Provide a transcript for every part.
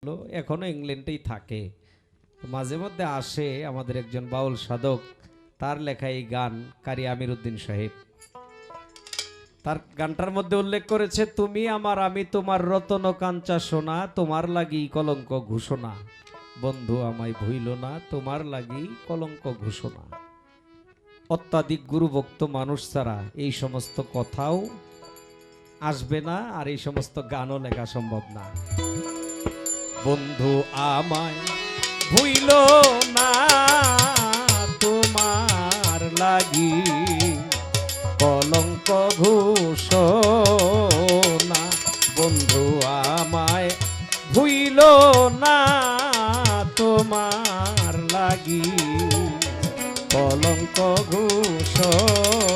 এখনো ইংল্যান্ডেই থাকে, মাঝে মধ্যে আসে আমাদের একজন বাউল সাধক, তার লেখা এই গান কারি আমির উদ্দিন সাহেব। তার গানটার মধ্যে উল্লেখ করেছে, তুমি আমার আমি তোমার রতন কাঞ্চা সোনা, তোমার লাগি কলঙ্ক ঘোষণা, বন্ধু আমায় ভুইল না, তোমার লাগি কলঙ্ক ঘোষণা। অত্যাধিক গুরুভক্ত মানুষ ছাড়া এই সমস্ত কথাও আসবে না, আর এই সমস্ত গানও লেখা সম্ভব না। বন্ধু আমায় ভুইল না, তোমার লাগি কলঙ্ক ঘোষণা, বন্ধু আমায় ভুইল না, তোমার লাগি কলঙ্ক ঘোষণা।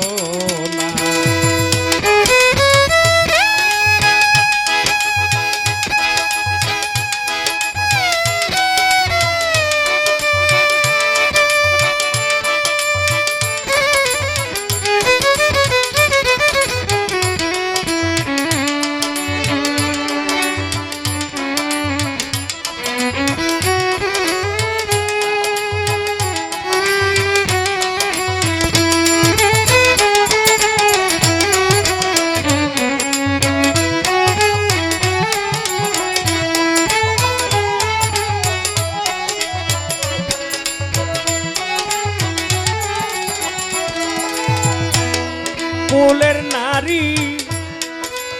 কুলের নারী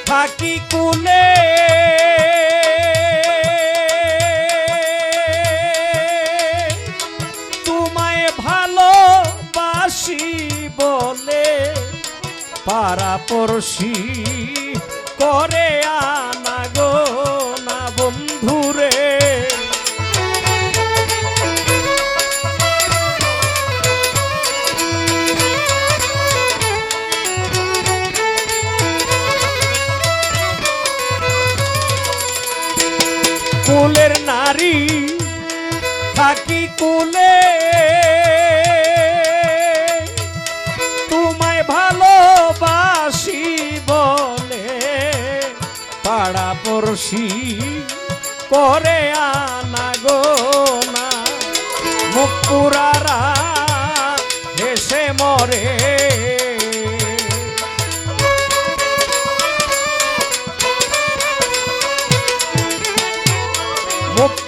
থাকি কুলে, তোমায় ভালোবাসি বলে পাড়া পড়শি করে আনা গো না বন্ধুরে। কুলের নারী থাকি কুলে, তোমায় ভালোবাসি বলে পাড়া পড়শি করে আনা গো না, মুখ পুরারা হেসে মরে।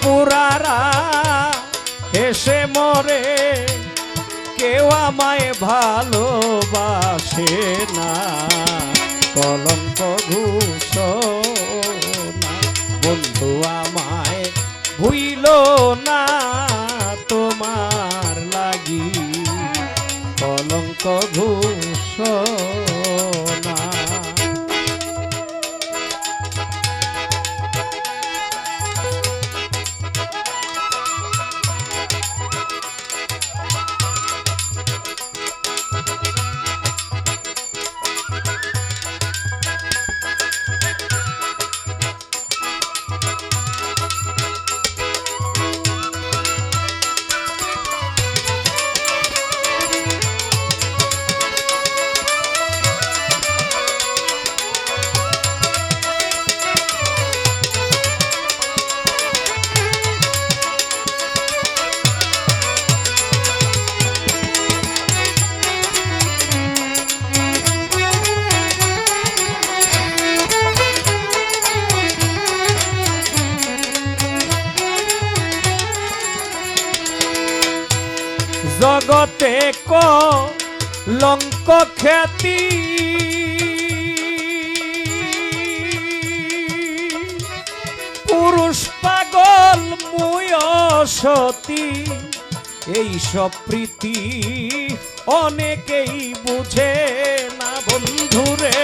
পুরারা হেসে মরে, কেউ আমায় ভালোবাসে না, কলঙ্ক ঘোষণা, বন্ধু আমায় ভুইল না, তোমার লাগি কলঙ্ক ঘোষণা। জগতে কলঙ্ক খ্যাতি, পুরুষ পাগল মুয় সতী, এই সব প্রীতি অনেকেই বুঝে না বন্ধুরে।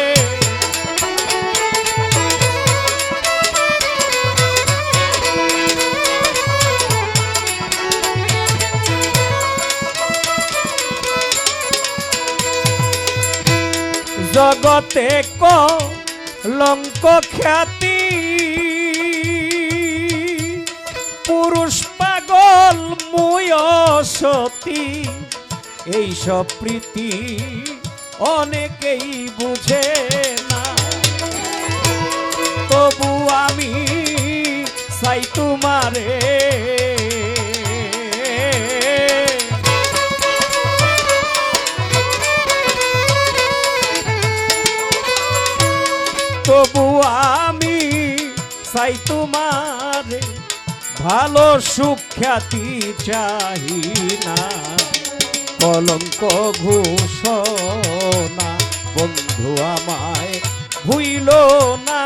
জগতে কলঙ্ক খ্যাতি, পুরুষ পাগল মুয় সতী, এই সব প্রীতি অনেকেই বুঝে না, তবু আমি চাই তোমারে, তবু আমি চাই তোমারে, ভালো সুখ্যাতি চাহি না, কলঙ্ক ঘোষণা বন্ধু আমায় ভুইল না,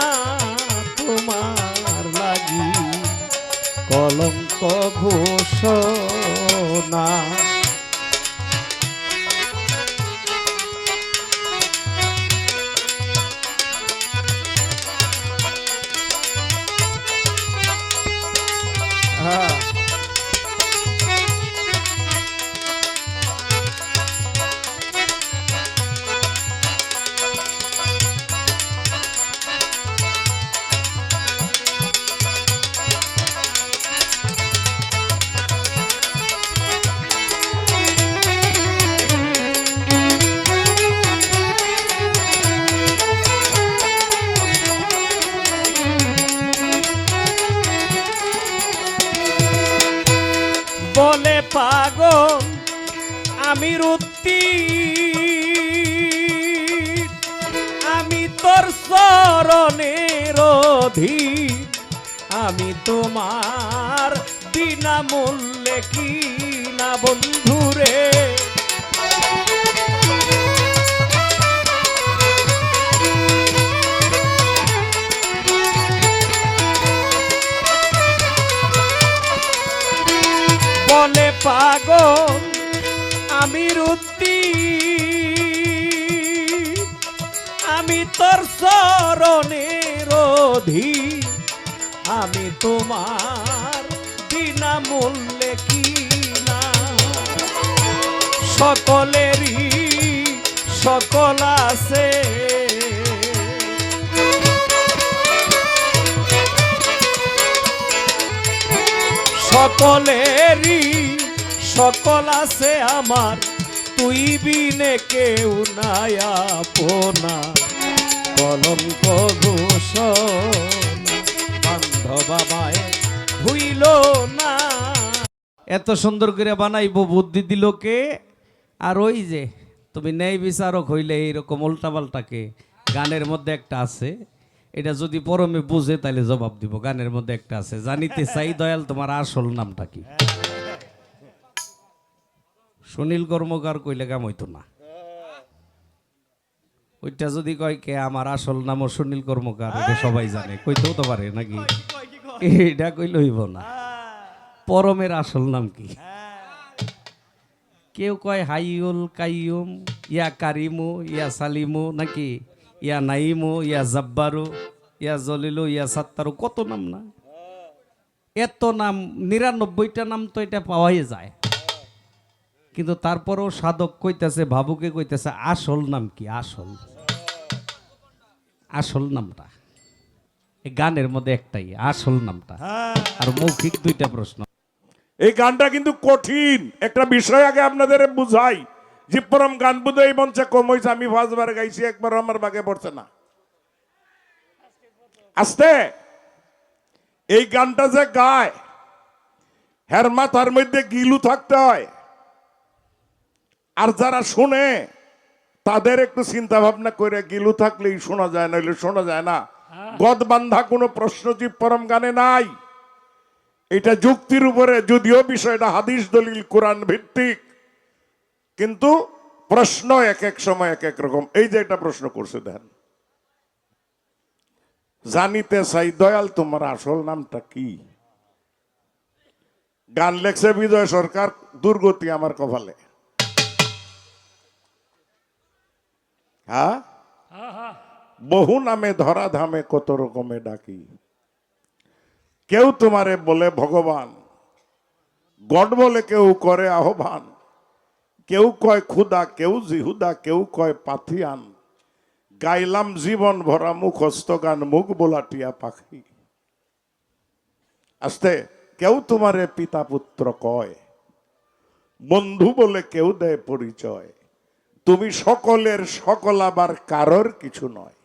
তোমার লাগি কলঙ্ক ঘোষণা। বলে পাগল আমি রুত্তি, আমি তোর চরণের অধীন, আমি তোমার বিনামূল্যে কি না বন্ধুরে, বলে পাগল আমি রুত্তি, আমি তোর চরণের অধীন, আমি তোমার বিনামূল্যে কি না, সকলেরই সকল আছে, সকলেরই সকল আছে আমার, তুই বিনে কেউ নাই আপনা, কলঙ্ক ঘোষণা বান্ধব আমায় ভুইল না। এত সুন্দর করে বানাইবো বুদ্ধি দিল কে? আর ওই যে তুমি ন্যায় বিচারক হইলে এইরকম উল্টাপাল্টাকে, গানের মধ্যে একটা আছে, এটা যদি পরমে বুঝে তাহলে জবাব দিব। গানের মধ্যে একটা আছে, জানিতে চাই দয়াল তোমার আসল নামটা কি। সুনীল কর্মকার কইলে কাম হইতো না, ওইটা যদি কয় কে আমার আসল নামও সুনীল কর্মকার, এটা সবাই জানে, কইতেও তো পারে নাকি, এটা কইলে হইব না। পরমের আসল নাম কি? কেউ কয় হাইউল কাইয়ুম, ইয়া কারিমু, ইয়া সালিমু, নাকি ইয়া নাইমু, ইয়া জাব্বারু, ইয়া জলিলু, ইয়া সাত্তারু, কত নাম না, এত নাম, ৯৯টা নাম তো এটা পাওয়াই যায়। কিন্তু তারপরও সাধক কইতেছে, ভাবুকে কইতেছে আসল নাম কি, আসল আসল নামটা। এই গানের মধ্যে একটাই আসল নামটা, আর মৌখিক দুইটা প্রশ্ন। এই গানটা কিন্তু কঠিন একটা বিষয়, আগে আপনাদের বুঝাই। জিপরম গান বুধ এই মঞ্চে কম হয়েছে, আমি ৫ বার গাইছি, একবার আমার বাগে পড়ছে না। আস্তে এই গানটা যে গায়, হের মাথার মধ্যে গিলু থাকতে হয়, আর যারা শুনে তাদের একটু চিন্তা ভাবনা করে, গিলু থাকলেই শোনা যায়, নইলে শোনা যায় না। গদ বান্ধা কোনো প্রশ্ন জিপরম গানে নাই। এটা যুক্তির উপরে, যদিও বিষয়টা হাদিস দলিল কোরআন ভিত্তিক, কিন্তু প্রশ্ন এক এক সময় এক এক রকম। এই যে একটা প্রশ্ন করছে, দেখেন, জানিতে চাই দয়াল তোমার আসল নামটা কি। গান লেখছে বিজয় সরকার, দুর্গতি আমার কপালে। হ্যাঁ, বহু নামে ধরা ধামে কত রকমে ডাকি, কেউ তোমারে বলে ভগবান, গড বলে কেউ করে আহ্বান, কেউ কয় খুদা, কেউ জিহুদা, কেউ কয় পাথিয়ান, গাইলাম জীবন ভরা মুখস্থ গান, মুখ বোলাটিয়া পাখি। আস্তে, কেউ তোমারে পিতা পুত্র কয়, বন্ধু বলে কেউ দেয় পরিচয়, তুমি সকলের সকল আবার কারোর কিছু নয়,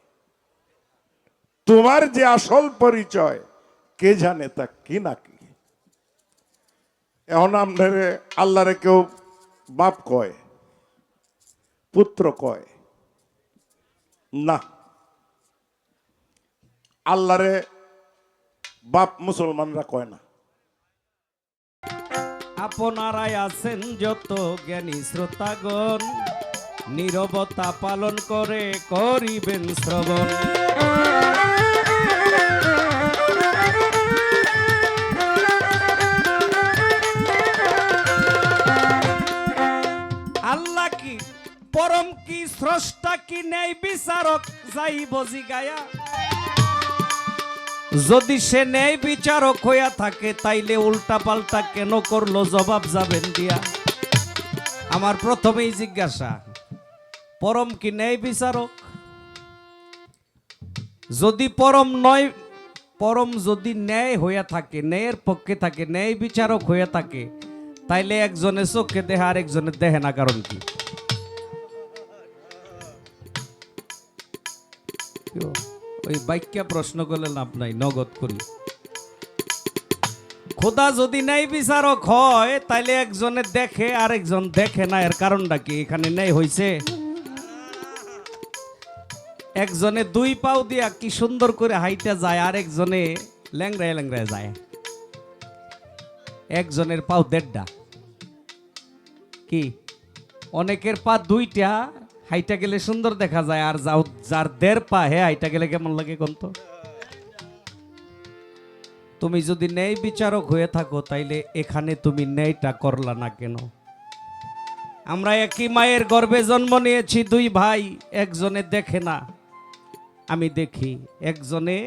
তোমার যে আসল পরিচয় কে জানে তা কি নাকি। এখন আপনারে আল্লাহরে কেউ বাপ কয়, পুত্র কয় না। আল্লাহরে বাপ মুসলমানরা কয় না। আপনারাই আছেন যত জ্ঞানী শ্রোতাগণ, নীরবতা পালন করে করিবেন শ্রবণ। আল্লাহ কি পরম কি স্রষ্টা কি ন্যায় বিচারক যাইব জিগায়া। যদি সে ন্যায় বিচারক হইয়া থাকে তাইলে উল্টা পাল্টা কেন করলো জবাব যাবেন দিয়া। আমার প্রথমেই জিজ্ঞাসা, পরম কি ন্যায় বিচারক? যদি পরম নয়, পরম যদি ন্যায় হইয়া থাকে, ন্যায়ের পক্ষে থাকে, ন্যায় বিচারক হইয়া থাকে, তাইলে একজনে চোখে দেহে আর একজনে দেহে না, কারণ কি? ওই বাক্যা প্রশ্ন করলে লাভ নাই, নগদ করি। খোদা যদি ন্যায় বিচারক হয় তাইলে একজনে দেখে আর একজন দেখে না, এর কারণটা কি? এখানে ন্যায় হইছে? একজনে দুই পাও দিয়া কি সুন্দর করে হাইটা যায়, আর একজনে ল্যাংড়ায় ল্যাংড়ায় যায়। একজনের পাও দেড়টা, কি অনেকের পা দুইটা, হাইটা গেলে সুন্দর দেখা যায়, আর যার দেড় পা হে হাইটা গেলে কেমন লাগে কোন তো? তুমি যদি ন্যায় বিচারক হয়ে থাকো তাইলে এখানে তুমি ন্যায়টা করলা না কেন? আমরা একই মায়ের গর্ভে জন্ম নিয়েছি, দুই ভাই, একজনে দেখে না, আমি দেখি। একজনে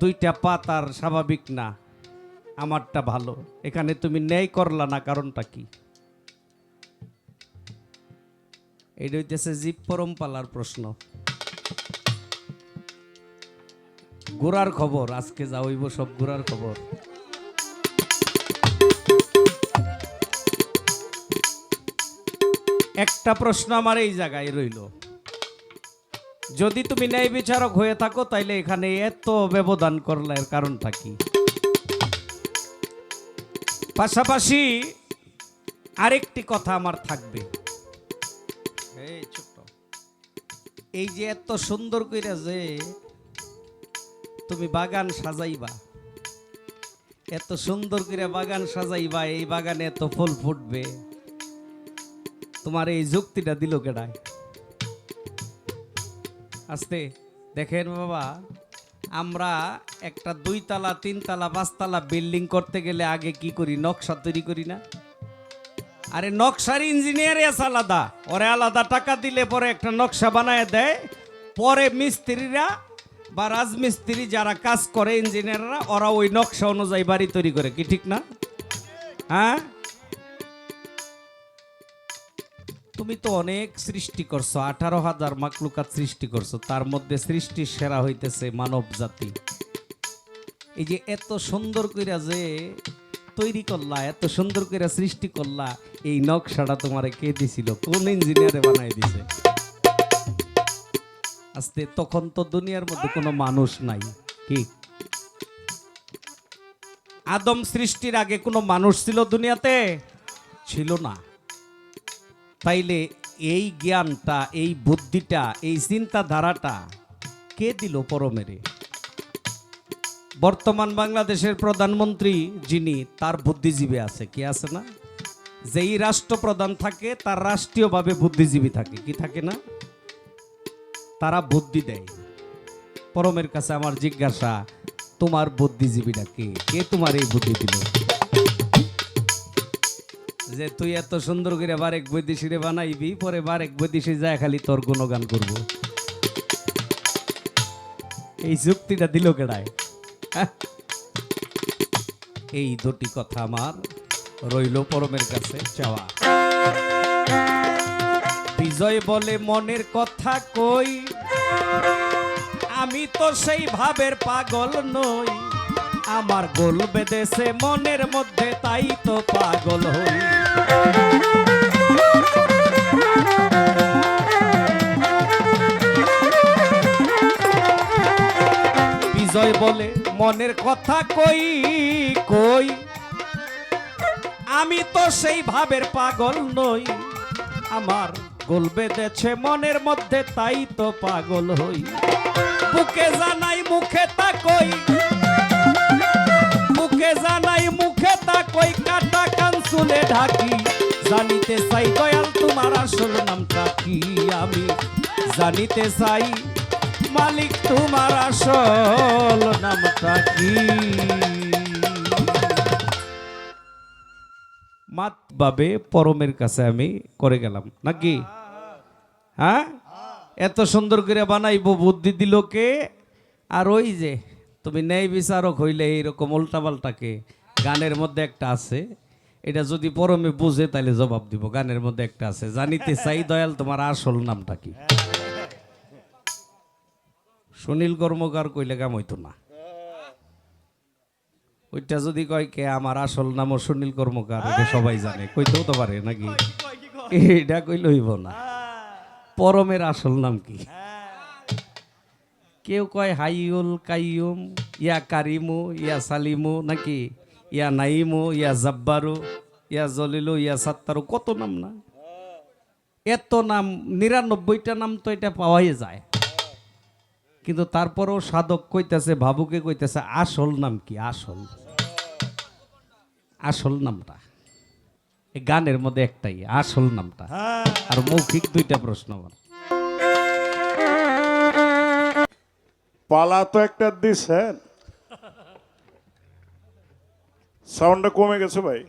দুইটা পা তার স্বাভাবিক না, আমারটা ভালো। এখানে তুমি ন্যায় করলা না, কারণটা কি? এটা হইতেছে জীব পরম্পালার প্রশ্ন। গোড়ার খবর আজকে যা হইব সব গোড়ার খবর। একটা প্রশ্ন আমার এই জায়গায় রইল, যদি তুমি ন্যায় বিচারক হয়ে থাকো তাইলে এখানে এত ব্যবধান করলে এর কারণটা কি? পাশাপাশি আরেকটি কথা আমার থাকবে, এই যে এত সুন্দর কইরা যে তুমি বাগান সাজাইবা, এত সুন্দর করে বাগান সাজাইবা, এই বাগানে এত ফুল ফুটবে, তোমার এই যুক্তিটা দিল কেডায়? আস্তে দেখেন বাবা, আমরা একটা 2 তলা 3 তলা 5 তলা বিল্ডিং করতে গেলে আগে কি করি? নকশা তৈরি করি না? আরে নকশার ইঞ্জিনিয়ার আছে আলাদা, ওরে আলাদা টাকা দিলে পরে একটা নকশা বানায় দেয়, পরে মিস্ত্রিরা বা রাজমিস্ত্রি যারা কাজ করে, ইঞ্জিনিয়াররা, ওরা ওই নকশা অনুযায়ী বাড়ি তৈরি করে, কি ঠিক না? হ্যাঁ, তুমি তো অনেক সৃষ্টি করছো, 18,000 মাকলুকাত সৃষ্টি করছো, তার মধ্যে সৃষ্টির সেরা হইতেছে মানব জাতি। এই যে এত সুন্দর কইরা যে তৈরি করলা, এত সুন্দর করে সৃষ্টি করলা, এই নকশাটা তোমারে কে দিছিল? কোন ইঞ্জিনিয়ারে বানাই দিছে? আস্তে তখন তো দুনিয়ার মধ্যে কোনো মানুষ নাই, কি? আদম সৃষ্টির আগে কোনো মানুষ ছিল দুনিয়াতে? ছিল না। তাইলে এই জ্ঞানটা, এই বুদ্ধিটা, এই চিন্তাধারাটা কে দিল পরমেরে? বর্তমান বাংলাদেশের প্রধানমন্ত্রী যিনি, তার বুদ্ধিজীবী আছে, কি আছে না? যেই রাষ্ট্রপ্রধান থাকে তার রাষ্ট্রীয়ভাবে বুদ্ধিজীবী থাকে, কি থাকে না? তারা বুদ্ধি দেয়। পরমের কাছে আমার জিজ্ঞাসা, তোমার বুদ্ধিজীবীটা কে? কে তোমার এই বুদ্ধি দিল যে তুই এত সুন্দর করে বারেক বৈদেশিরে বানাইবি, পরে বারেক বৈদেশি যায় খালি তোর গুণগান করব? এই যুক্তিটা দিল কেডায়? এই দুটি কথা আমার রইল পরমের কাছে চাওয়া। বিজয় বলে মনের কথা কই, আমি তো সেই ভাবের পাগল নই, আমার গোল বেঁধেছে মনের মধ্যে, তাই তো পাগল হই। বিজয় বলে মনের কথা কই কই, আমি তো সেই ভাবের পাগল নই, আমার গোল বেঁধেছে মনের মধ্যে তাই তো পাগল হই। বুকে জানাই মুখে তা কই, বুকে জানাই মুখে তা কই, কাটা কান চুলে ঢাকি, জানিতে চাই দয়াল তোমার আসল নামটা কি, আমি জানিতে চাই মালিক তোমার আসল নামটা কি। মাত বাবে পরমের কাছে আমি করে গেলাম নাকি? হ্যাঁ, এত সুন্দর করে বানাইবো বুদ্ধি দিল কে? আর ওই যে তুমি ন্যায় বিচারক হইলে এইরকম উল্টাপাল্টাকে, গানের মধ্যে একটা আছে, এটা যদি পরমে বুঝে তাহলে জবাব দিব। গানের মধ্যে একটা আছে, জানিতে চাই দয়াল তোমার আসল নামটা কি। সুনীল কর্মকার কইলে কাম হইতো না। ওইটা যদি কয় কে আমার আসল নামও সুনীল কর্মকার, এটা সবাই জানে, কইতেও তো পারে নাকি? এটা কইলে হইব না। পরমের আসল নাম কি? কেউ কয় হাইউল কাইয়ুম, ইয়া কারিমু, ইয়া সালিমু নাকি, ইয়া নাইমু, ইয়া জাব্বারু, ইয়া জলিলু, ইয়া সাত্তারু, কত নাম না? এত নাম, 99টা নাম তো এটা পাওয়াই যায়। কিন্তু তারপরেও সাধক কইতেছে, ভাবুকে কইতেছে আসল নাম কি? আসল আসল নামটা এই গানের মধ্যে একটাই, আসল নামটা। আর মৌখিক 2টা প্রশ্ন। আমার পালা তো একটা দিছেন, সাউন্ডটা কমে গেছে ভাই।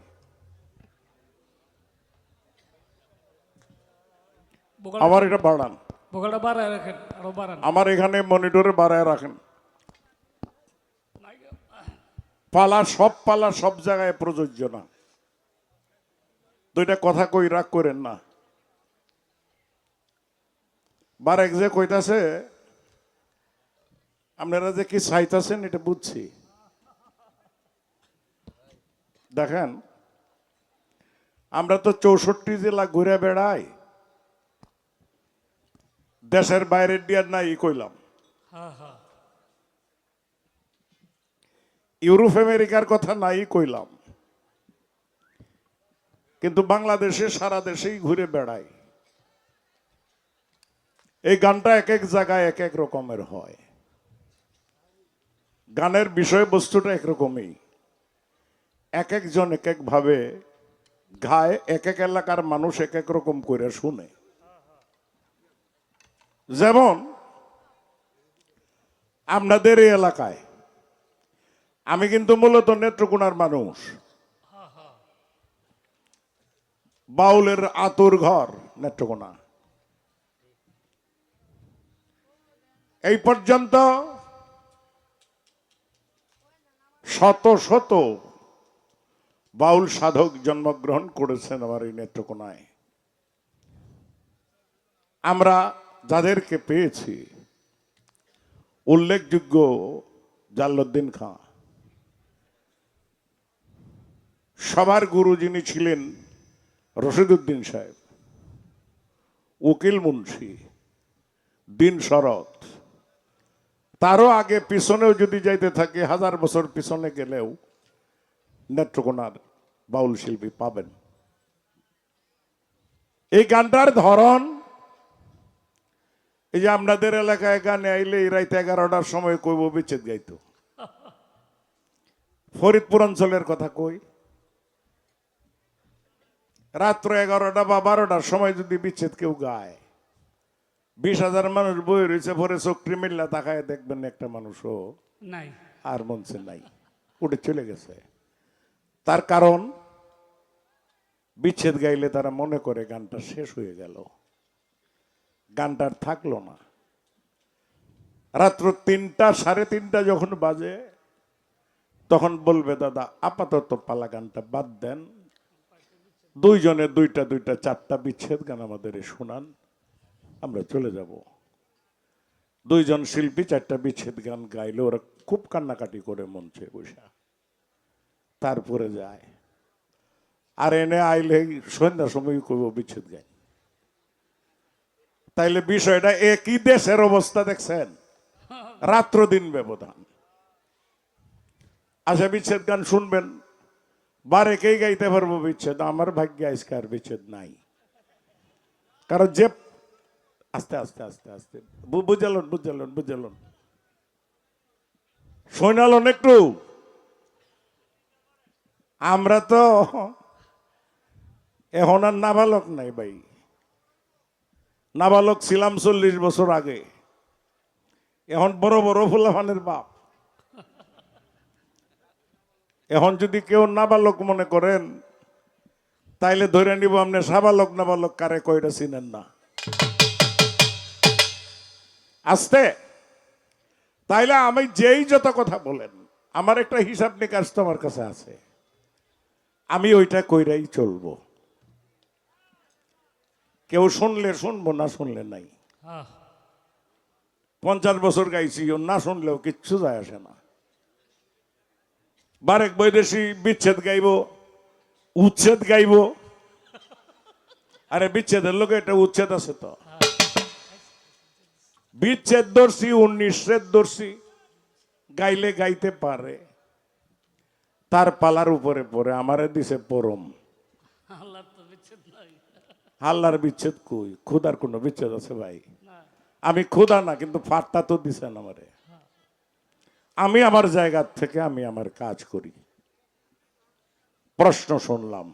আমার এটা বাড়ান, বোকালটা বাড়ায় রাখেন, আরো বাড়ান। আমার এখানে মনিটরে বাড়ায় রাখেন। পালা সব জায়গায় প্রযোজ্য না। 2টা কথা কই, রাগ করেন না। বারেক যে কইতাছে আপনারা যে কি চাইতাছেন এটা বুঝছি। দেখেন, আমরা তো 64 জেলা ঘুরে বেড়াই, দেশের বাইরের ডিয়ার নাই কইলাম। ইউরোপ আমেরিকার কথা নাই কইলাম, কিন্তু বাংলাদেশে সারা দেশেই ঘুরে বেড়াই। এই গানটা এক এক জায়গায় এক এক রকমের হয়, গানের বিষয়বস্তুটা একরকমই, এক একজন এক এক ভাবে গায়, এক এক এলাকার মানুষ এক এক রকম করে শুনে। যেমন আপনাদের এই এলাকায়, আমি কিন্তু মূলত নেত্রকোনার মানুষ, বাউলের আতুর ঘর নেত্রকোনা। এই পর্যন্ত শত শত বাউল সাধক জন্মগ্রহণ করেছেন আমার এই নেত্রকোনায়। আমরা যাদেরকে পেয়েছি, উল্লেখযোগ্য জালালউদ্দিন খাঁ, সবার গুরু যিনি ছিলেন রশিদউদ্দিন সাহেব, উকিল মুন্সি, দিন শরৎ, তারও আগে পিছনেও যদি যাইতে থাকে, 1000 বছর পিছনে গেলেও নেত্রকোনার বাউল শিল্পী পাবেন। এই গানটার ধরন, এই যে আপনাদের এলাকায় গানে আইলে রাইতে 11টার সময় কইব বিচ্ছেদ গাইতো। ফরিদপুর অঞ্চলের কথা কই, রাত্র 11টা বা 12টার সময় যদি বিচ্ছেদ কেউ গায়, 20,000 মানুষ বই রয়েছে, পরে চোখটি মিল্লা তাকায় দেখবেন একটা মানুষও নাই, আর মঞ্চে নাই, উঠে চলে গেছে। তার কারণ, বিচ্ছেদ গাইলে তারা মনে করে গানটা শেষ হয়ে গেল, গানটার থাকলো না। রাত্র 3টা 3:30 যখন বাজে, তখন বলবে দাদা আপাতত পালা গানটা বাদ দেন, 2 জনে 2টা 4টা বিচ্ছেদ গান আমাদের শোনান, আমরা চলে যাব। 2 জন শিল্পী 4টা বিচ্ছেদ গান গাইলে ওরা খুব কান্নাকাটি করে মঞ্চে বসে, তারপরে যায়। আর এনে আইলে সন্ধ্যার সময় করবো বিচ্ছেদ গাই। তাইলে বিষয়টা একই দেশের অবস্থা দেখছেন, রাত্র দিন ব্যবধান। আচ্ছা বিচ্ছেদ গান শুনবেন, বারেকেই গাইতে পারবো বিচ্ছেদ, আমার ভাগ্যে আজকার বিচ্ছেদ নাই। কারণ যে আস্তে আস্তে আস্তে আস্তে বুঝালন বুঝালন বুঝালন শোনালন একটু। আমরা তো এখন আর নাবালক নাই ভাই, নাবালক ছিলাম 40 বছর আগে, এখন বড় বড় ফুলাফানের বাপ। এখন যদি কেউ নাবালক মনে করেন তাইলে ধরে নিব আপনি সাবালক নাবালক কারে কয়টা চিনেন না। আস্তে তাইলে আমি যেই যত কথা বলেন, আমার একটা হিসাব নিকাশ তো আমার কাছে আছে, আমি ওইটা কইরাই চলবো। কেউ শুনলে শুনবো, না শুনলে নাই। 50 বছর গাইছি, ও না শুনলেও কিচ্ছু যায় আসে না। বারেক বৈদেশি বিচ্ছেদ গাইব, উচ্ছেদ গাইব। আরে বিচ্ছেদের লোকে একটা উচ্ছেদ আছে তো, বিচ্ছেদ ধরছি 19 ধরছি, গাইলে গাইতে পারে। তার পালার উপরে পড়ে আমারে দিছে পরম। আল্লাহর তো বিচ্ছেদ নাই। আল্লাহর বিচ্ছেদ কই? খুদার কোনো বিচ্ছেদ আছে ভাই? আমি খুদা না, কিন্তু ফাটটা তো দিছেন আমারে। আমি আমার জায়গা থেকে আমি আমার কাজ করি। প্রশ্ন শুনলাম,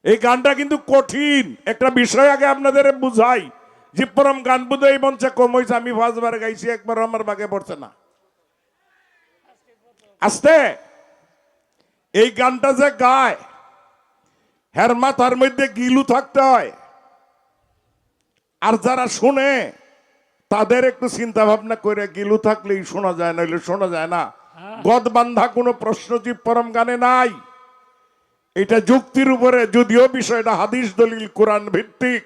এই গানটা কিন্তু কঠিন একটা বিষয়। আগে আপনাদের বুঝাই যে পরম গান বুঝে এই মঞ্চে কম হয়েছে, আমি 5 বার গাইছি, একবার আমার বাগে পড়ছে না। আস্তে এই গানটা যে গায় হের মাথার মধ্যে গিলু থাকতে হয়, আর যারা শুনে তাদের একটু চিন্তা ভাবনা করে, গিলু থাকলেই শোনা যায়, নইলে শোনা যায় না। গদ বান্ধা কোনো প্রশ্নজীব পরম গানে নাই। এটা যুক্তির উপরে, যদিও বিষয়টা হাদিস দলিল কোরআন ভিত্তিক,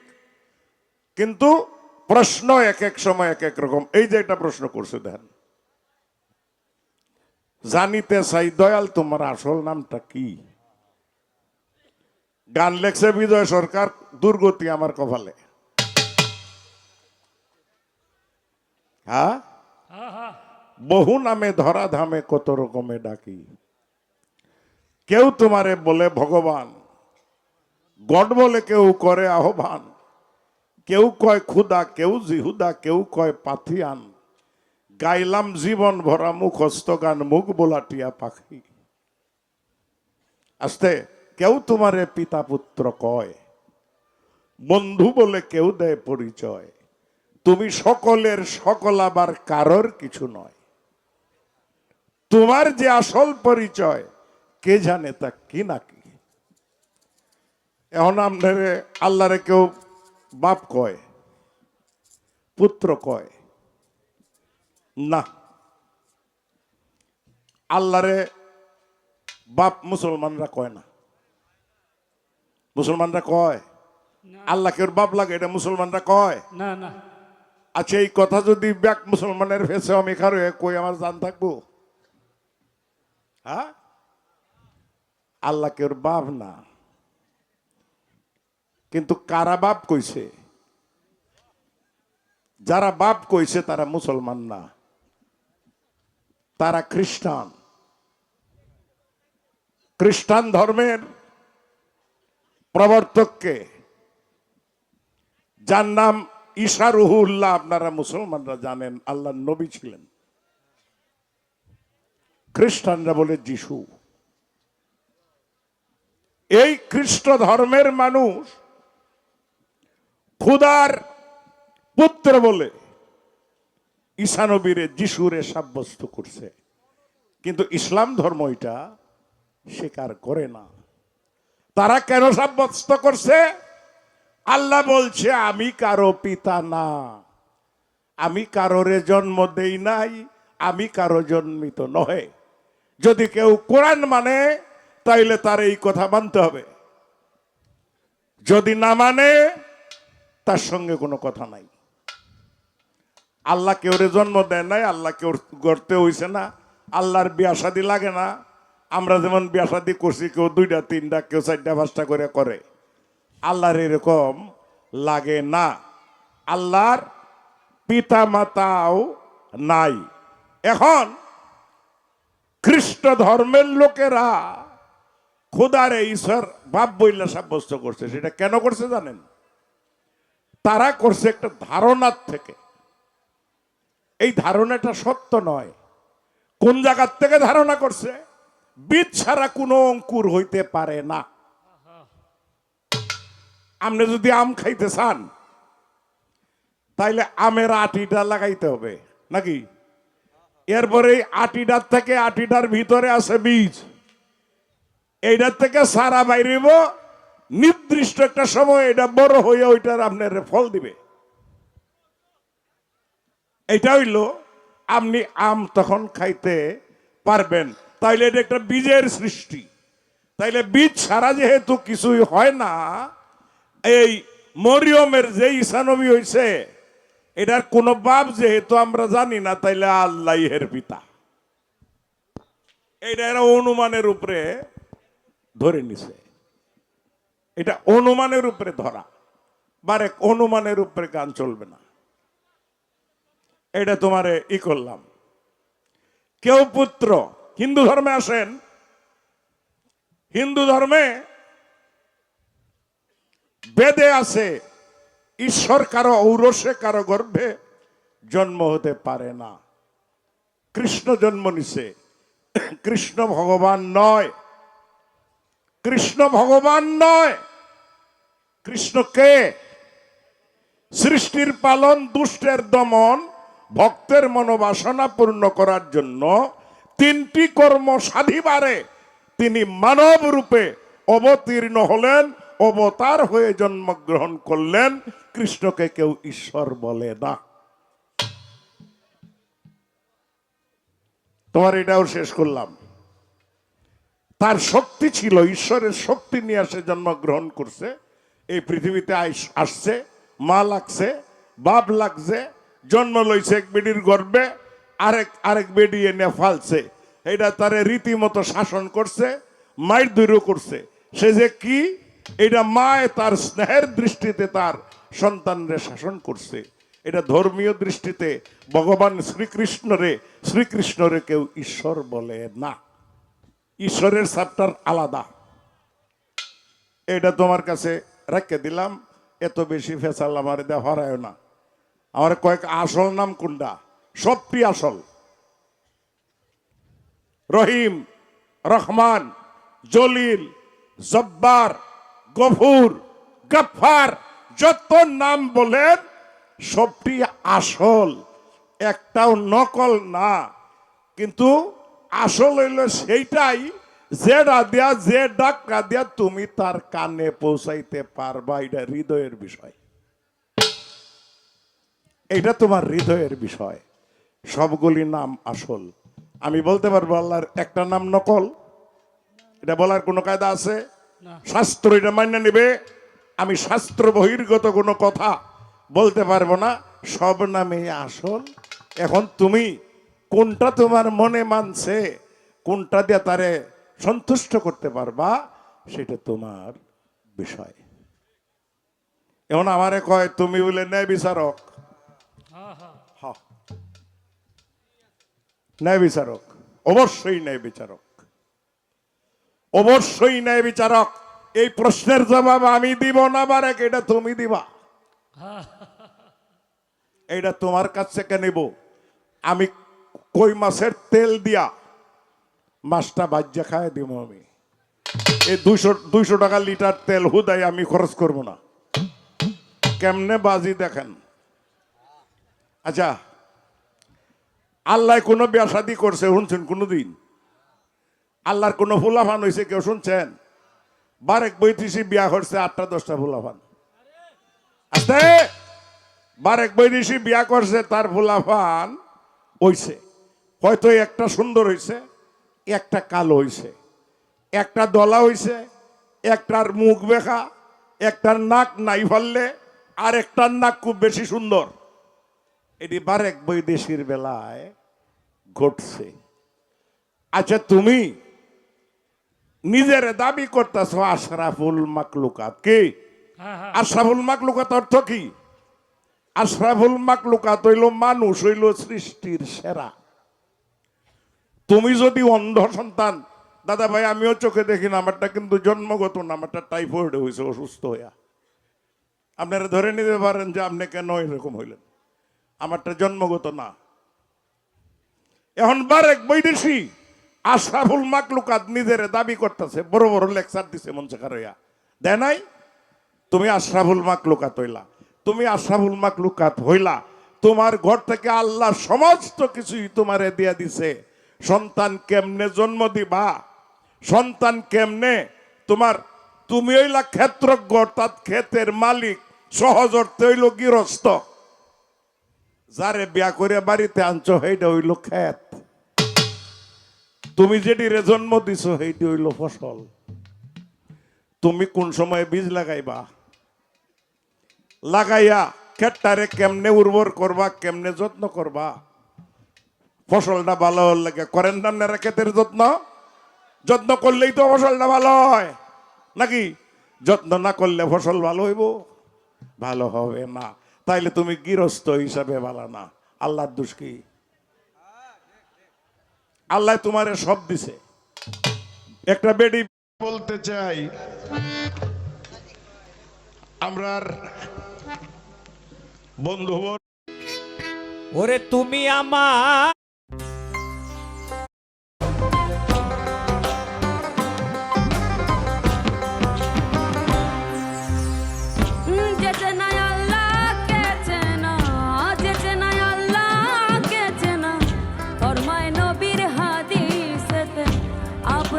কিন্তু প্রশ্ন এক এক সময় এক এক রকম। এই যে একটা প্রশ্ন করছে, দেখেন, জানিতে চাই দয়াল তোমার আসল নামটা কি? গান লেখছে বিজয় সরকার, দুর্গতি আমার কপালে। হ্যাঁ, বহু নামে ধরা ধামে কত রকমে ডাকি, কেউ তোমারে বলে ভগবান, গড বলে কেউ করে আহ্বান, কেউ কয় খুদা, কেউ জিহুদা, কেউ কয় পাথিয়ান, গাইলাম জীবন ভরা মুখস্থ গান, মুখ বোলাটিয়া পাখি। আস্তে, কেউ তোমারে পিতা পুত্র কয়, বন্ধু বলে কেউ দেয় পরিচয়, তুমি সকলের সকল আবার কারোর কিছু নয়, তোমার যে আসল পরিচয় কে জানে তা কি নাকি। এখন আপনারে আল্লাহরে কেউ বাপ কয়, পুত্র কয় না। আল্লাহরে বাপ মুসলমানরা কয় না। মুসলমানরা কয় আল্লাহকে ওর বাপ লাগে, এটা মুসলমানরা কয় না না। আচ্ছা, এই কথা যদি ব্যাক মুসলমানের ফেসে আমি খারো কই, আমার জান থাকবো? হ্যাঁ, আল্লাহকে ওর বাপ না, কিন্তু কারা বাপ কইছে? যারা বাপ কইছে তারা মুসলমান না, তারা খ্রিস্টান। খ্রিস্টান ধর্মের প্রবর্তককে, যার নাম ঈসা রুহুল্লাহ, আপনারা মুসলমানরা জানেন আল্লাহর নবী ছিলেন, খ্রিস্টানরা বলে যিশু। এই খ্রিস্ট ধর্মের মানুষ খুদার পুত্র বলে ঈসা নবীরে যিশুরে সাব্যস্ত করছে, কিন্তু ইসলাম ধর্ম এটা স্বীকার করে না। তারা কেন সাব্যস্ত করছে? আল্লাহ বলছে আমি কারো পিতা না, আমি কারোরে জন্ম দেই নাই, আমি কারো জন্মিত নহে। যদি কেউ কোরআন মানে তাইলে তার এই কথা মানতে হবে, যদি না মানে তার সঙ্গে কোনো কথা নাই। আল্লাহ কেউরে জন্ম দেয় নাই, আল্লাহ কেউ গড়তে হইছে না, আল্লাহর বিয়া শাদী লাগে না। আমরা যেমন বিয়া শাদী করছি, কেউ 2টা 3টা, কেউ 4টা 5টা করে করে, আল্লাহর এরকম লাগে না। আল্লাহর পিতা মাতাও নাই। এখন খ্রিস্ট ধর্মের লোকেরা খোদারে ঈশ্বর বাপ বইলা সাব্যস্ত করছে। সেটা কেন করছে জানেন? তারা করছে একটা ধারণার থেকে। এই ধারণাটা সত্য নয়। কোন জায়গার থেকে ধারণা করছে? বীজ ছাড়া কোনো অঙ্কুর হইতে পারে না। আপনি যদি আম খাইতে চান তাইলে আমের আটিটা লাগাইতে হবে নাকি? এরপরে আটিটার থেকে আটিটার ভিতরে আছে বীজ, এইটার থেকে সারা বাইরেব, নির্দিষ্ট একটা সময় এটা বড় হয়ে ওইটার আপনার ফল দিবে। এটা হইল আপনি আম তখন খাইতে পারবেন। তাইলে এটা একটা বীজের সৃষ্টি। তাইলে বীজ ছাড়া যেহেতু কিছুই হয় না, এই মরিয়মের যে ঈসা নবী হইছে এটার কোন বাপ যেহেতু আমরা জানি না, তাইলে আল্লাহ এর পিতা। এইটা এরা অনুমানের উপরে ধরে নিছে। এটা অনুমানের উপরে ধরা, বারে অনুমানের উপরে গান চলবে না। এটা তোমারে ই করলাম। কেউ পুত্র, হিন্দু ধর্মে আসেন, হিন্দু ধর্মে বেদে আছে ঈশ্বর কারো ঔরসে কারো গর্ভে জন্ম হতে পারে না। কৃষ্ণ জন্ম নিছে, কৃষ্ণ ভগবান নয়। কৃষ্ণ ভগবান নয়। কৃষ্ণ কে? সৃষ্টির পালন, দুষ্টের দমন, ভক্তের মনোবাসনা পূর্ণ করার জন্য তিনটি কর্ম সাধিবারে তিনি মানব রূপে অবতীর্ণ হলেন, অবতার হয়ে জন্মগ্রহণ করলেন। কৃষ্ণকে কেউ ঈশ্বর বলে না। তোমার এটাও শেষ করলাম। তার শক্তি ছিল, ঈশ্বরের শক্তি নিয়ে আসে জন্মগ্রহণ করছে, এই পৃথিবীতে আসছে, মা লাগছে, বাপ লাগছে, জন্ম লইছে এক বেডির গর্ভে, আরেক বেডি এনে ফালছে। এটা তারে রীতিমতো শাসন করছে, মায়ের দৈর্য করছে। সে যে কি, এটা মায় তার স্নেহের দৃষ্টিতে তার সন্তানরে শাসন করছে। এটা ধর্মীয় দৃষ্টিতে ভগবান শ্রীকৃষ্ণরে কেউ ঈশ্বর বলে না। ঈশ্বরের চ্যাপ্টার আলাদা। এটা তোমার কাছে রেখে দিলাম। এত বেশি ফেসাল আমার দেওয়া হারায় না। আমার কয়েক আসল নাম কোনটা? সবটি আসল। রহিম, রহমান, জলিল, জব্বার, গফুর, গফফার, যত নাম বলেন সবটি আসল, একটাও নকল না। কিন্তু আসল হইল সেইটাই যেটা দিয়া, যে ডাক্কা দিয়া তুমি তার কানে পৌঁছাইতে পারবা। এটা হৃদয়ের বিষয়, এটা তোমার হৃদয়ের বিষয়। সবগুলি নাম আসল। আমি বলতে পারবো আল্লাহর একটা নাম নকল? এটা বলার কোনো কায়দা আছে? শাস্ত্র এটা মান্য নিবে। আমি শাস্ত্র বহির্গত কোনো কথা বলতে পারবো না। সব নামে আসল। এখন তুমি কোনটা তোমার মনে মানছে, কোনটা দিয়ে তারে সন্তুষ্ট করতে পারবা, সেটা তোমার বিষয়। এখন আমারে কয় তুমি বলে ন্যায় বিচারক। হ্যাঁ, ন্যায় বিচারক, অবশ্যই ন্যায় বিচারক, অবশ্যই ন্যায় বিচারক। এই প্রশ্নের জবাব আমি দিব না, বারেক এটা তুমি দিবা। এটা তোমার কাছ থেকে নেব। আমি কই মাছের তেল দিয়া মাছটা বাজ্যা খায় দিব। আমি এই 200 টাকা লিটার তেল হুদাই আমি খরচ করব না। কেমনে বাজি দেখেন। আচ্ছা, আল্লাহ কোনো বিয়া শাদী করছে শুনছেন কোনোদিন? আল্লাহর কোনো ফুলাফান হয়েছে কেউ শুনছেন? বারেক বৈদেশি বিয়া করছে 8টা-10টা ফুলাফান। আস্তে, বারেক বৈদেশি বিয়া করছে, তার ফুলাফান হইছে হয়তো একটা সুন্দর হইছে, একটা কালো হইছে, একটা দলা হইছে, একটার মুখ বেখা, একটার নাক নাই ফাললে, আর একটার নাক খুব বেশি সুন্দর। এটি বারেক বৈদেশির বেলায় ঘটছে। আচ্ছা, তুমি নিজের দাবি করতেছ আশরাফুল মাকলুকাত। কি আশরাফুল মাকলুকাত অর্থ কি? আশরাফুল মাকলুকাত হইল মানুষ, হইল সৃষ্টির সেরা। তুমি যদি অন্ধ সন্তান, দাদা ভাই আমিও চোখে দেখি না, আমারটা কিন্তু জন্মগত না, আমারটা টাইফয়েড হয়েছে অসুস্থ হইয়া। আপনারা ধরে নিতে পারেন যে আপনি কেন এরকম হইলেন, আমারটা জন্মগত না। এখন বারেক বৈদেশি আশরাফুল মাকলুকাত নিজের দাবি করতেছে, বড় বড় লেকচার দিছে মঞ্চে হইয়া, দেয় নাই? তুমি আশরাফুল মাকলুকাত হইলা, তুমি আশরাফুল মাকলুকাত হইলা, তোমার ঘর থেকে আল্লাহ সমস্ত কিছুই তোমারে দিয়া দিছে। সন্তান কেমনে জন্ম দিবা, সন্তান কেমনে তোমার, তুমি হইলা ক্ষেত্রজ্ঞ, অর্থাৎ ক্ষেতের মালিক, সহজ অর্থে হইল গৃহস্থ। যারে বিয়া করে বাড়িতে আনছো সেইটা হইল ক্ষেত, তুমি যেটি রে জন্ম দিছো সেইটি হইল ফসল। তুমি কোন সময় বীজ লাগাইবা, লাগাইয়া ক্ষেতটারে কেমনে উর্বর করবা, কেমনে যত্ন করবা, ফসলটা ভালো হওয়ার লাগে করেন না আপনারা ক্ষেতের যত্ন? যত্ন করলেই তো ফসলটা ভালো হয় নাকি? যত্ন না করলে ফসল ভালো হইব? ভালো হবে না। তাইলে তুমি গৃহস্থ হিসাবে ভালো না। আল্লাহর দোষ কি? আল্লাহ তোমারে সব দিছে। একটা বেডি বলতে চাই, আমরার বন্ধু ওরে তুমি আমার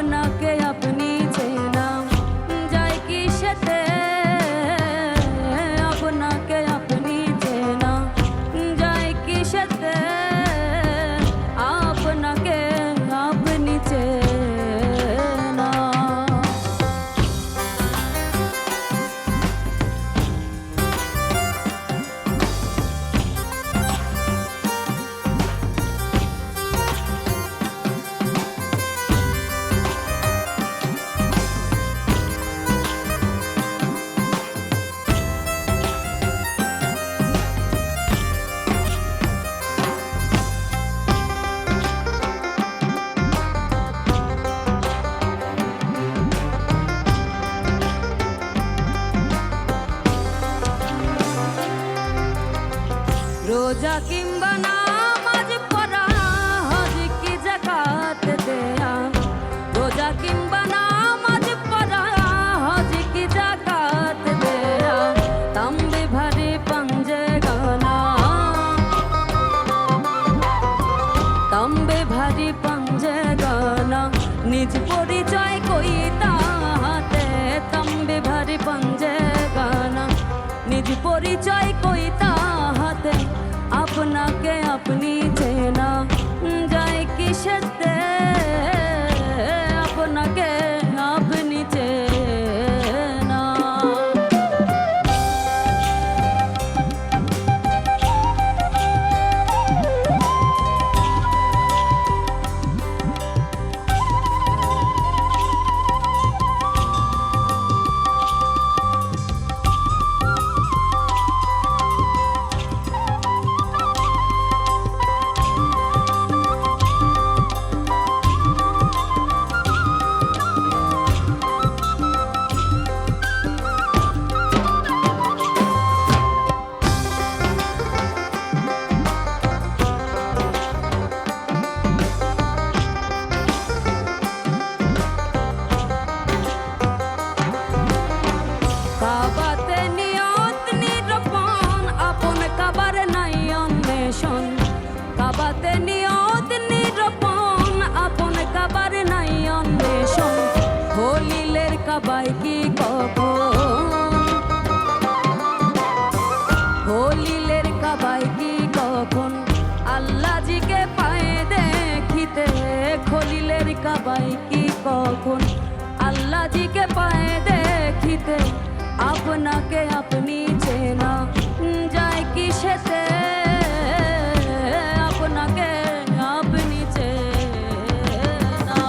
আপনাকে আপনি চেনা যায় কি সাথে, আপনাকে আপনি চেনা যায় কি সাথে, আপনাকে আপনি চেনা। রোজা কিংবা নামাজ পড়া, হজ কি যাকাত দেয়া, রোজা কিংবা নামাজ পড়া, হজ কি যাকাত দেয়া, তাম্বে ভারে পাঞ্জে গানা, তাম্বে ভারি পাঞ্জে গানা, নিজ পরিচয় কইতা হাতে, তাম্বে ভারি পাঞ্জে গানা, নিজ পরিচয় কইতা হাতে, আপনাকে আপনি চেনা যায় কি সাথে, আপনাকে আপনি চেনা। কাবাতে নিয়ত নিরূপণ, আপন কাবার নাই অন্বেষণ, কাবাতে নিয়ত নিরূপণ, আপন কাবার নাই অন্বেষণ, হলিলের কাবাই কি কখন, হলিলের কাবাই কি কখন, আল্লাহ জিকে পায় দেখিতে, খলিলের কাবাই কি কখন, আল্লাহ জিকে পায় দেখিতে, আপনাকে আপনি চেনা যায় কি সাথে, আপনাকে আপনি চেনা।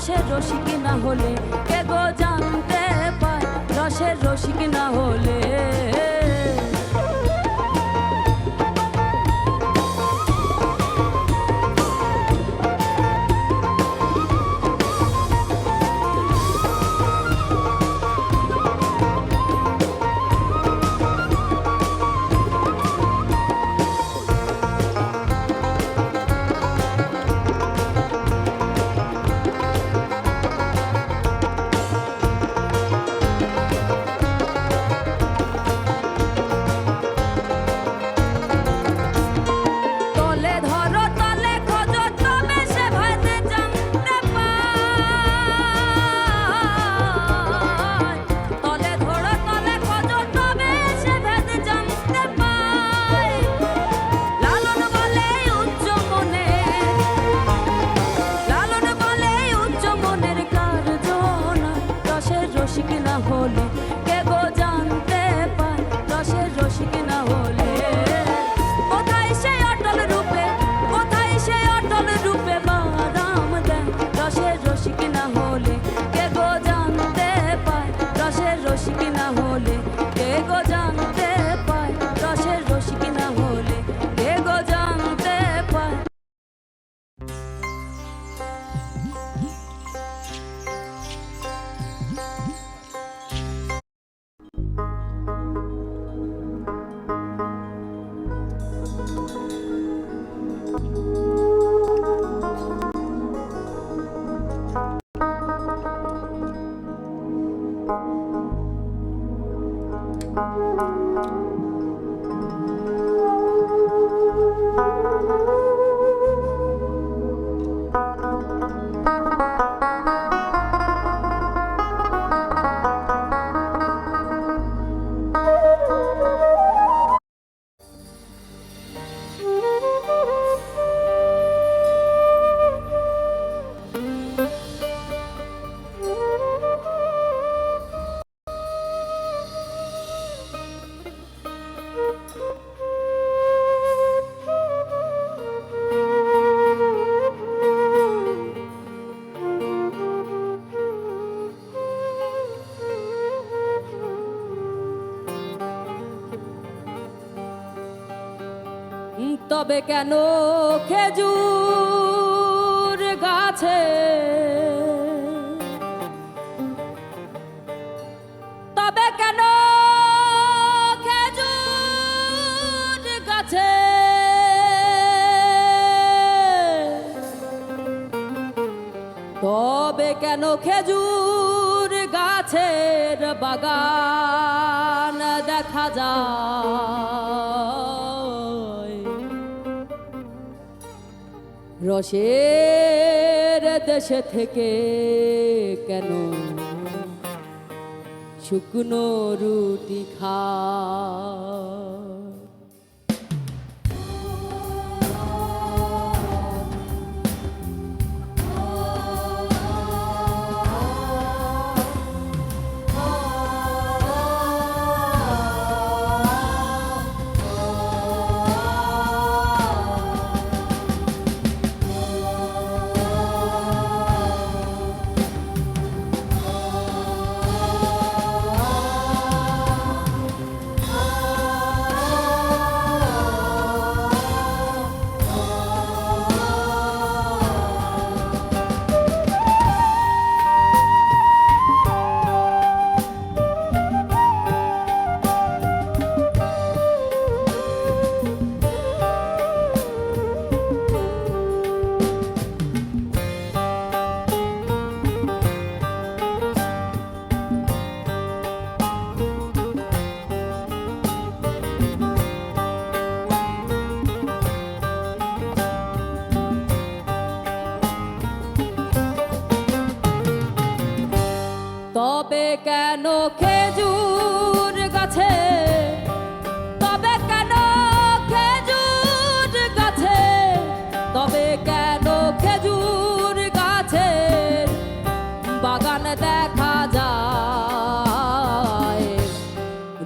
রসের রসিক না হলে কে গো জানতে পায় রসের রসিক না হলে তলে ধরো তলে খোঁজো তবে সে ভাইতে জানতে পায় তলে ধরো তলে খোঁজো তবে সে ভাইতে জানতে পায় লালন বলে উচ্চ মনে লালন বলে উচ্চ মনের কার্যনা রসের রসিক না হলে কে গো জানতে পায় রসের রসিক না হলে কোথায় সে অটল রূপে কোথায় সে অটল রূপে বারাম দেয় রসের রসিক না হলে কে গো জানতে পায় রসের রসিক না হলে কে গো জানতে পায় রসের রসিক না হলে কে গো জানতে পায় তবে কেন খেজুর গাছে তবে কেন খেজুর গাছে তবে কেন খেজুর গাছের বাগান দেখা যায় রসের দেশে থেকে কেন শুকনো রুটি খায় তবে কেন খেজুর গাছে তবে কেন খেজুর গাছে তবে কেন খেজুর গাছে বাগান দেখা যায়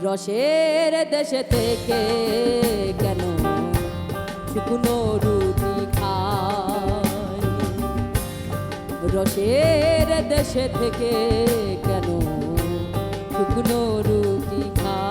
রসের দেশে থেকে কেন শুকনো রুটি খায় রসের দেশে থেকে কেন শুকনো রুটি খায়?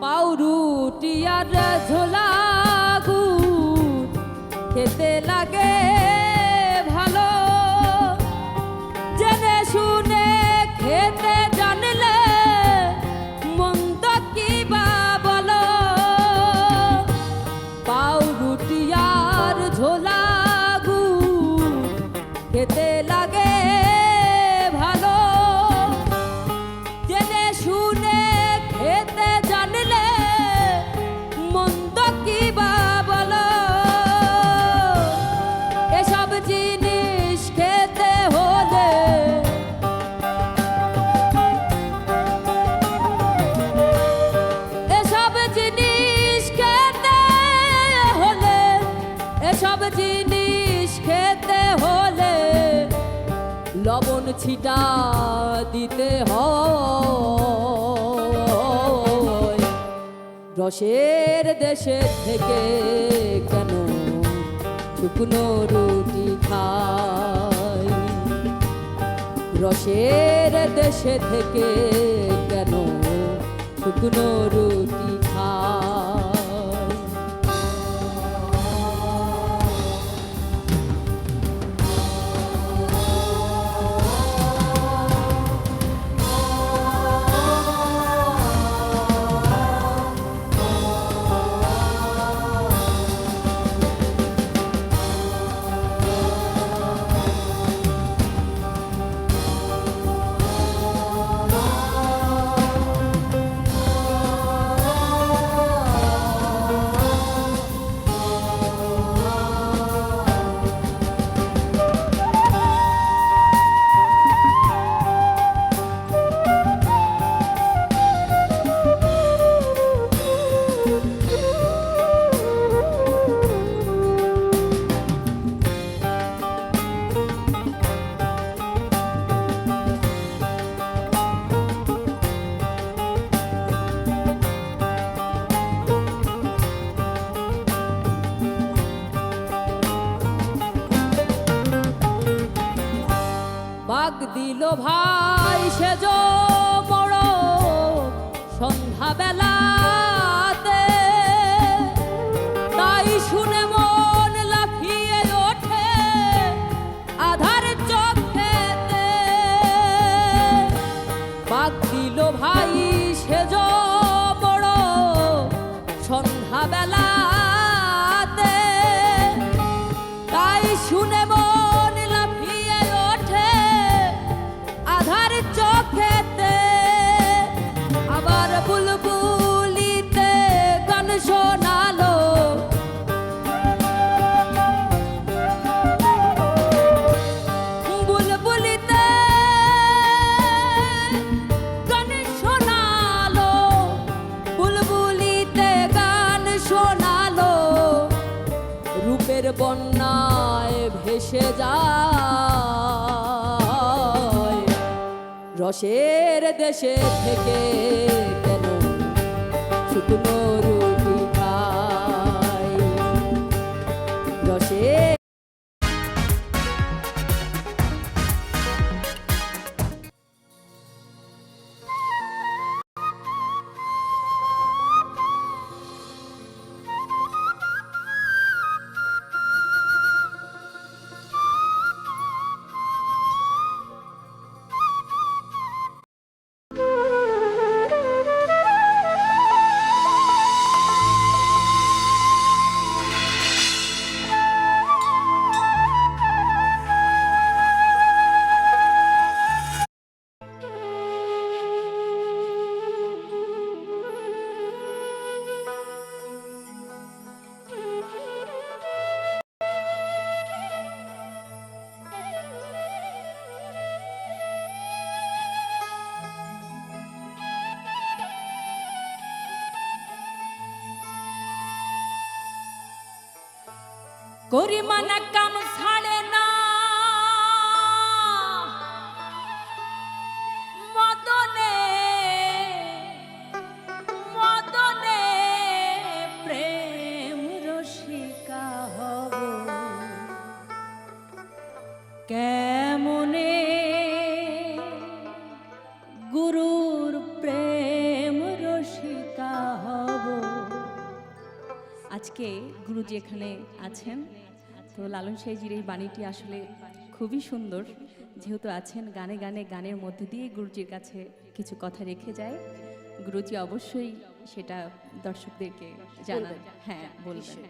পাউরুটি আর ঝোলা গুড় খেতে লাগে ভালো, জেনে শুনে খেতে জানলে মন্দ কি বা বলো? পাউরুটি আর ঝোলা গুড় খেতে লাগে ভালো, জেনে শুনে খেতে জানলে মন্দ কি বা বলো? এসব জিনিস খেতে হলে এসব জিনিস খেতে হলে এসব জিনিস খেতে হলে লবণ ছিটা দিতে হয়। রসের দেশে থেকে কেন শুকনো রুটি খায়? রসের দেশে থেকে কেন শুকনো রুটি খায়? বাগ দিল ভাই সেজ বড় সন্ধ্যা বেলাতে, তাই শুনে মন লাফিয়ে ওঠে আধার চোখেতে। বাগ দিল ভাই সেজ বড় সন্ধ্যা বেলাতে, তাই শুনে মন লাফিয়ে ওঠে আধার চোখেতে। আবার বুলবুলিতে গান শোনালো, বুলবুলিতে গান শোনালো, বুলবুলিতে গান শোনালো। রূপের বন্যায় ভেসে যায় রসের দেশে থেকে কেন শুকনো রুটি খায়? রসের করিমানা কাম ছাড়ে না মদনে মদনে প্রেম রসিকা হব কেমনে গুরুর প্রেম রসিকা হব। আজকে গুরুজি এখানে আছেন, তো লালন সাইজির এই বাণীটি আসলে খুবই সুন্দর। যেহেতু আছেন, গানে গানে গানের মধ্যে দিয়ে গুরুজির কাছে কিছু কথা রেখে যায়। গুরুজি অবশ্যই সেটা দর্শকদেরকে জানান, হ্যাঁ বলবেন।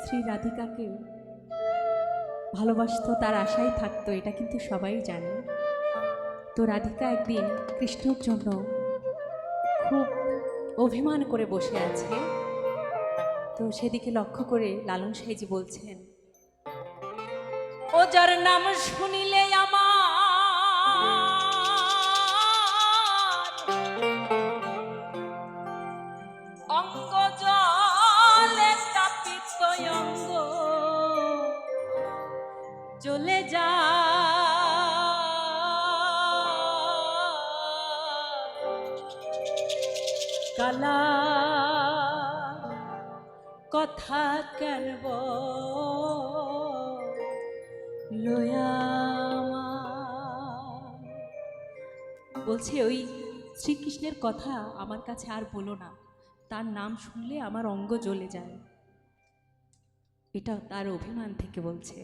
শ্রী রাধিকাকে ভালোবাসতো, তার আশাই থাকতো, এটা কিন্তু সবাই জানে। তো রাধিকা একদিন কৃষ্ণর জন্য খুব অভিমান করে বসে আছে। তো সেদিকে লক্ষ্য করে লালন সাইজি বলছেন, ও যার নাম শুনিলে আমার অঙ্গ জলে তাপিত অঙ্গ জ্বলে কালা কথা কেন বলছে ওই শ্রীকৃষ্ণের কথা আমার কাছে আর বলো না, তার নাম শুনলে আমার অঙ্গ জ্বলে যায়। এটা তার অভিমান থেকে বলছে।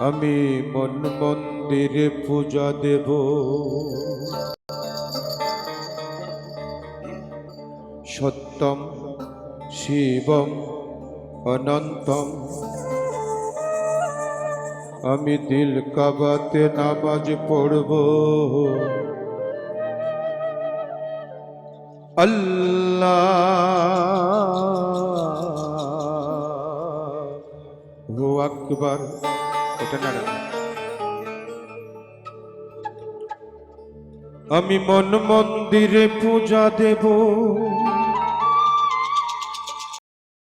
আমি মন মন্দিরে পূজা দেব, সত্যম শিবম অনন্তম। আমি দিল কাবাতে নামাজ পড়ব, আল্লাহু আকবার। এটা না, আমি মন মন্দিরে পূজা দেব,